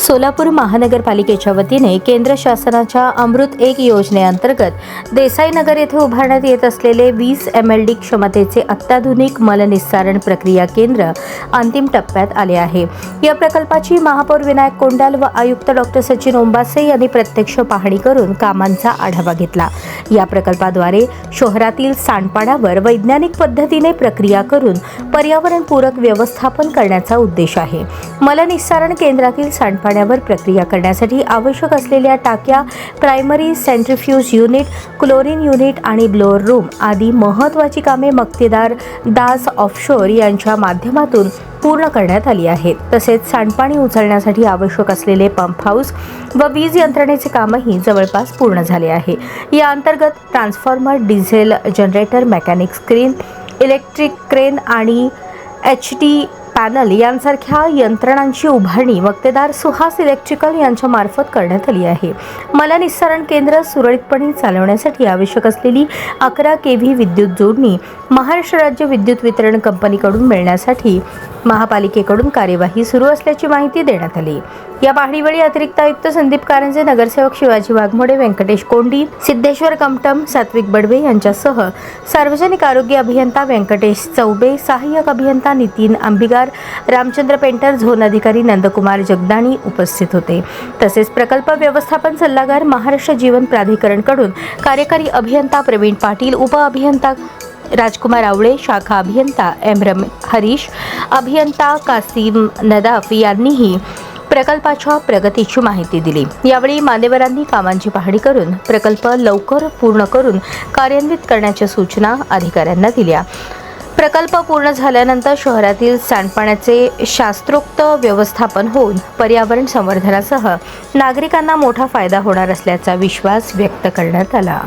सोलापूर महानगरपालिकेच्या वतीने केंद्र शासनाच्या अमृत 1 योजनेअंतर्गत देसाई नगर येथे उभारण्यात येत असलेले 20 MLD क्षमतेचे अत्याधुनिक मलनिस्सारण प्रक्रिया केंद्र अंतिम टप्प्यात आले आहे। या प्रकल्पाची महापौर विनायक कोंडाल व आयुक्त डॉ. सचिन ओंबासे यांनी प्रत्यक्ष पाहणी करून कामांचा आढावा घेतला। या प्रकल्पाद्वारे शहरातील सांडपाण्यावर वैज्ञानिक पद्धतीने प्रक्रिया करून पर्यावरणपूरक व्यवस्थापन करण्याचा उद्देश आहे। मलनिस्सारण केंद्रातील सांडपाण्यावर प्रक्रिया करण्यासाठी आवश्यक असलेल्या टाक्या, प्रायमरी सेंट्रिफ्यूज युनिट, क्लोरीन युनिट आणि ब्लोअर रूम आदी महत्त्वाची कामे मक्तेदार दास ऑफशोर यांच्या माध्यमातून पूर्ण करण्यात आली आहेत। तसेच सांडपाणी उचलण्यासाठी आवश्यक असलेले पंप हाऊस व वीज यंत्रणेचे कामही जवळपास पूर्ण झाले आहे। या अंतर्गत transformer, diesel generator, mechanic screen, electric crane आणि HD पॅनल यांसारख्या यंत्रणांची उभारणी मक्तेदार सुहास इलेक्ट्रिकल यांच्या मार्फत करण्यात आली आहे। मलनिस्सारण केंद्र सुरळीतपणे चालवण्यासाठी आवश्यक असलेली 11 kV विद्युत जोडणी महाराष्ट्र राज्य विद्युत वितरण कंपनीकडून मिळण्यासाठी महापालिकेकडून कार्यवाही सुरू असल्याची माहिती देण्यात आली। या पाहणीवेळी अतिरिक्त आयुक्त संदीप कारंजे, नगरसेवक शिवाजी वाघमोडे, व्यंकटेश कोंडी, सिद्धेश्वर कमटम, सात्विक बडवे यांच्यासह सार्वजनिक आरोग्य अभियंता व्यंकटेश चौबे, सहाय्यक अभियंता नितीन अंबिगार, रामचंद्र पेंटर, झोन अधिकारी नंदकुमार जगदाणी उपस्थित होते। तसेच प्रकल्प व्यवस्थापन सल्लागार महाराष्ट्र जीवन प्राधिकरणकडून कार्यकारी अभियंता प्रवीण पाटील, उप अभियंता राजकुमार आवळे, शाखा अभियंता हरीश, अभियंता कासिम नदाफ यांनीही प्रकल्पाच्या प्रगतीची माहिती दिली। यावेळी मान्यवरांनी कामांची पाहणी करून प्रकल्प लवकर पूर्ण करून कार्यान्वित करण्याच्या सूचना अधिकाऱ्यांना दिल्या। प्रकल्प पूर्ण झाल्यानंतर शहरातील सांडपाण्याचे शास्त्रोक्त व्यवस्थापन होऊन पर्यावरण संवर्धनासह नागरिकांना मोठा फायदा होणार असल्याचा विश्वास व्यक्त करण्यात आला।